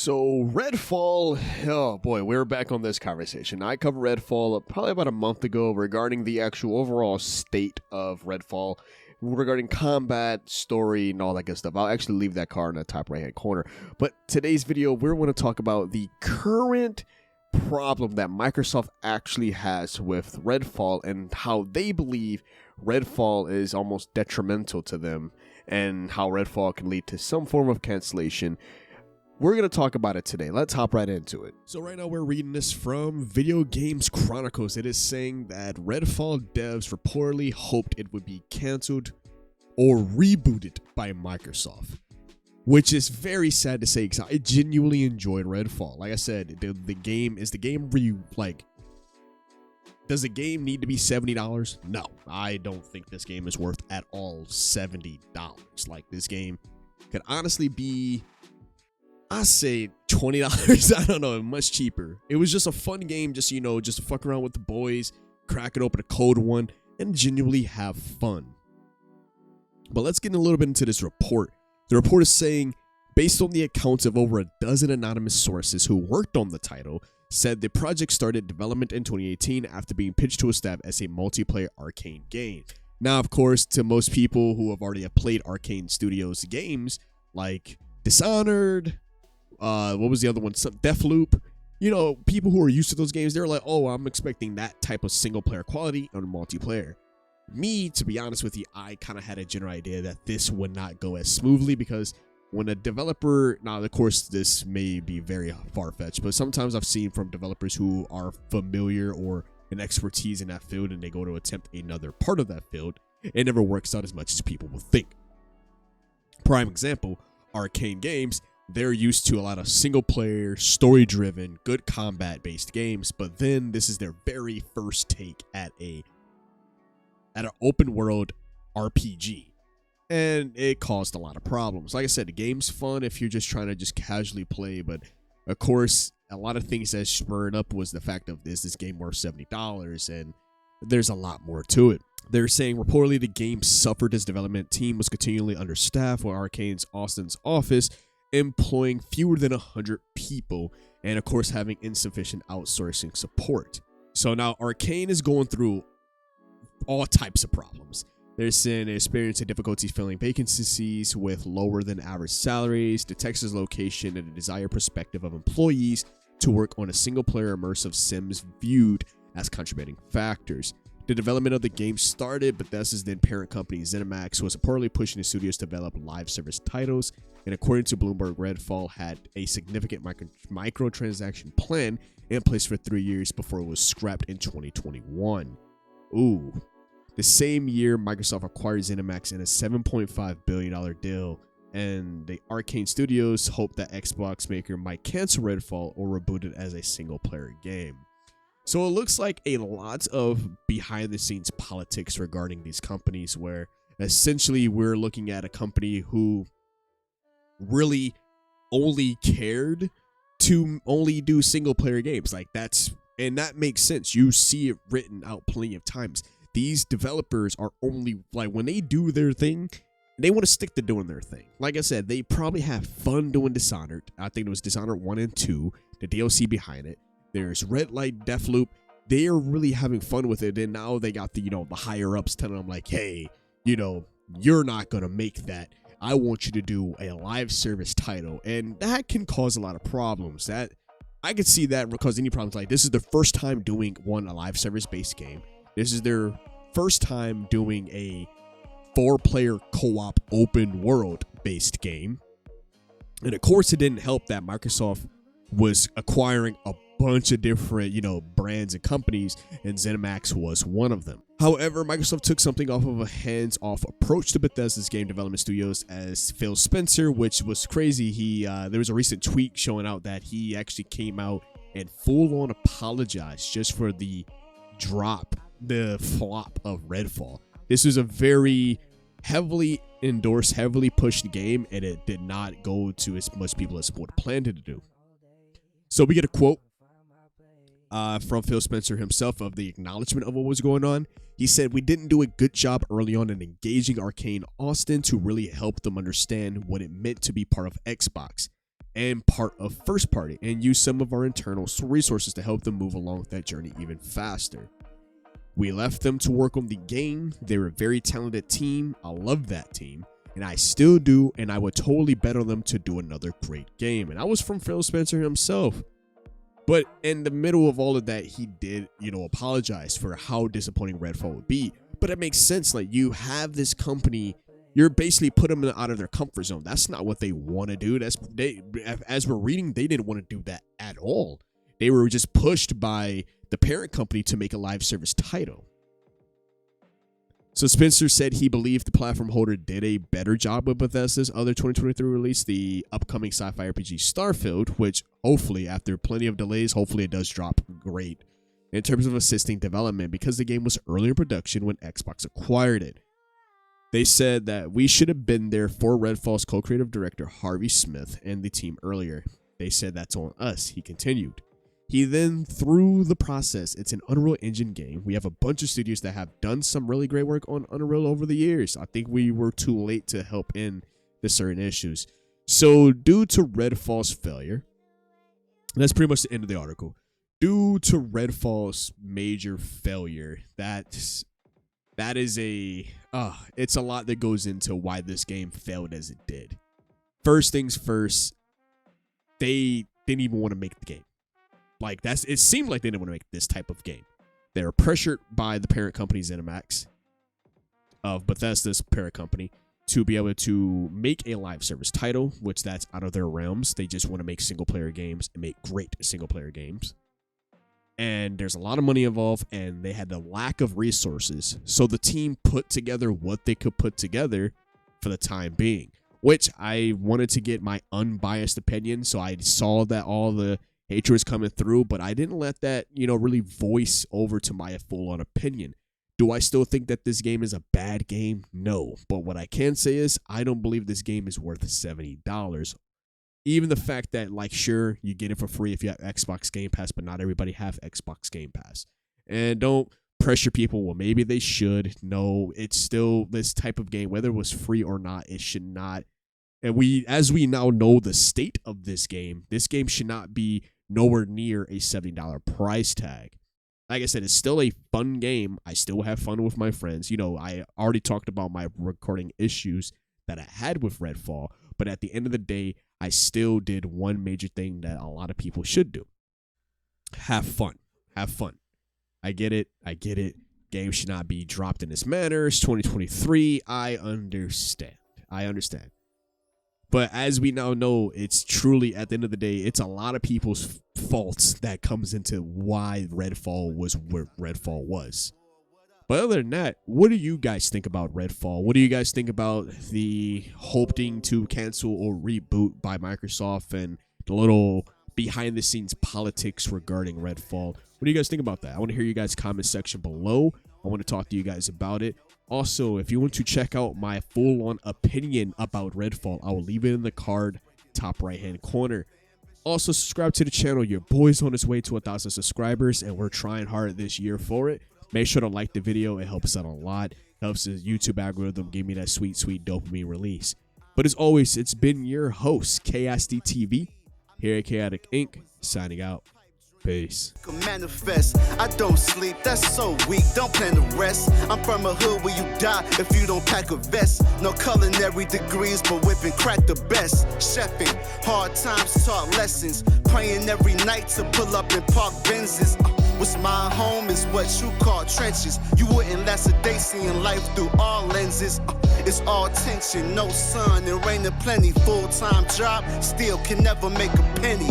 So Redfall, oh boy, we're back on this conversation. I covered Redfall probably about a month ago regarding the actual overall state of Redfall, regarding combat, story, and all that good stuff. I'll actually leave that card in the top right hand corner. But today's video, we're going to talk about the current problem that Microsoft actually has with Redfall and how they believe Redfall is almost detrimental to them and how Redfall can lead to some form of cancellation. We're going to talk about it today. Let's hop right into it. So right now we're reading this from Video Games Chronicles. It is saying that Redfall devs reportedly hoped it would be canceled or rebooted by Microsoft, which is very sad to say because I genuinely enjoyed Redfall. Like I said, the game is the game where you like. Does the game need to be $70? No, I don't think this game is worth at all $70. Like this game could honestly be, I say $20. I don't know, much cheaper. It was just a fun game, just just to fuck around with the boys, crack it open a cold one, and genuinely have fun. But let's get a little bit into this report. The report is saying, based on the accounts of over a dozen anonymous sources who worked on the title, said the project started development in 2018 after being pitched to a staff as a multiplayer Arkane game. Now, of course, to most people who have already played Arkane Studios games, like Dishonored, what was the other one? Deathloop. People who are used to those games, they're like, oh, I'm expecting that type of single player quality on multiplayer. Me, to be honest with you, I kind of had a general idea that this would not go as smoothly because when a developer, now of course this may be very far-fetched, but sometimes I've seen from developers who are familiar or an expertise in that field and they go to attempt another part of that field, it never works out as much as people will think. Prime example, Arkane Games, they're used to a lot of single-player, story-driven, good combat-based games, but then this is their very first take at an open-world RPG. And it caused a lot of problems. Like I said, the game's fun if you're just trying to just casually play, but of course, a lot of things that spurred up was the fact of is this game worth $70, and there's a lot more to it. They're saying reportedly the game suffered as development team was continually understaffed, while Arkane's Austin's office employing fewer than 100 people, and of course having insufficient outsourcing support. So now Arkane is going through all types of problems. They're saying they experiencing difficulties filling vacancies with lower than average salaries, the Texas location, and the desired perspective of employees to work on a single-player immersive sims viewed as contributing factors. The development of the game started, but Bethesda's then parent company ZeniMax was reportedly pushing the studios to develop live service titles, and according to Bloomberg, Redfall had a significant microtransaction plan in place for 3 years before it was scrapped in 2021. Ooh. The same year, Microsoft acquired ZeniMax in a $7.5 billion deal, and the Arkane Studios hoped that Xbox maker might cancel Redfall or reboot it as a single-player game. So it looks like a lot of behind-the-scenes politics regarding these companies, where essentially we're looking at a company who really only cared to only do single-player games. And that makes sense. You see it written out plenty of times. These developers are only, like, when they do their thing, they want to stick to doing their thing. Like I said, they probably have fun doing Dishonored. I think it was Dishonored 1 and 2, the DLC behind it. There's Red Light, Deathloop. They are really having fun with it. And now they got the, the higher ups telling them like, hey, you're not going to make that. I want you to do a live service title. And that can cause a lot of problems. That I could see that cause any problems. Like, this is their first time doing a live service based game. This is their first time doing a 4-player co-op open world based game. And of course, it didn't help that Microsoft was acquiring a bunch of different, brands and companies, and ZeniMax was one of them. However, Microsoft took something off of a hands-off approach to Bethesda's game development studios as Phil Spencer, which was crazy. There was a recent tweet showing out that he actually came out and full-on apologized just for the flop of Redfall. This was a very heavily endorsed, heavily pushed game, and it did not go to as much people as what planned it to do. So we get a quote from Phil Spencer himself of the acknowledgement of what was going on. He said, "We didn't do a good job early on in engaging Arkane Austin to really help them understand what it meant to be part of Xbox. and part of first party and use some of our internal resources to help them move along that journey even faster. We left them to work on the game. They're a very talented team. I love that team, and I still do, and I would totally bet on them to do another great game. And I was from Phil Spencer himself. But in the middle of all of that, he did, apologize for how disappointing Redfall would be. But it makes sense. Like, you have this company, you're basically putting them out of their comfort zone. That's not what they want to do. As we're reading, they didn't want to do that at all. They were just pushed by the parent company to make a live service title. So Spencer said he believed the platform holder did a better job with Bethesda's other 2023 release, the upcoming sci-fi RPG Starfield, which hopefully, after plenty of delays, hopefully it does drop great in terms of assisting development, because the game was early in production when Xbox acquired it. They said that we should have been there for Redfall's co-creative director Harvey Smith and the team earlier. They said that's on us, he continued. He then, through the process, it's an Unreal Engine game. We have a bunch of studios that have done some really great work on Unreal over the years. I think we were too late to help in the certain issues. So due to Redfall's failure, that's pretty much the end of the article. Due to Redfall's major failure, it's a lot that goes into why this game failed as it did. First things first, they didn't even want to make the game. It seemed like they didn't want to make this type of game. They were pressured by the parent company ZeniMax of Bethesda's parent company to be able to make a live service title, which that's out of their realms. They just want to make single player games and make great single player games. And there's a lot of money involved, and they had the lack of resources. So the team put together what they could put together for the time being, which I wanted to get my unbiased opinion. So I saw that all the hatred was coming through, but I didn't let that, really voice over to my full-on opinion. Do I still think that this game is a bad game? No. But what I can say is I don't believe this game is worth $70. Even the fact that, sure, you get it for free if you have Xbox Game Pass, but not everybody have Xbox Game Pass. And don't pressure people, well, maybe they should. No, it's still this type of game, whether it was free or not, it should not. And as we now know the state of this game should not be nowhere near a $70 price tag. Like I said, it's still a fun game. I still have fun with my friends. I already talked about my recording issues that I had with Redfall, but at the end of the day, I still did one major thing that a lot of people should do. Have fun. Have fun. I get it. Games should not be dropped in this manner. It's 2023. I understand. But as we now know, it's truly, at the end of the day, it's a lot of people's faults that comes into why Redfall was where Redfall was. But other than that, what do you guys think about Redfall? What do you guys think about the hoping to cancel or reboot by Microsoft and the little behind-the-scenes politics regarding Redfall? What do you guys think about that? I want to hear you guys' comment section below. I want to talk to you guys about it. Also, if you want to check out my full-on opinion about Redfall, I will leave it in the card top right-hand corner. Also, subscribe to the channel. Your boy's on his way to 1,000 subscribers, and we're trying hard this year for it. Make sure to like the video. It helps out a lot. Helps the YouTube algorithm give me that sweet, sweet dopamine release. But as always, it's been your host, KSDTV, here at Chaotic Inc., signing out. Peace. Manifest. I don't sleep, that's so weak, don't plan to rest. I'm from a hood where you die if you don't pack a vest. No culinary degrees, but whipping crack the best. Chefing, hard times taught lessons. Praying every night to pull up in park Benzes. What's my home is what you call trenches. You wouldn't last a day seeing life through all lenses. It's all tension, no sun, and rain and plenty. Full-time job, still can never make a penny.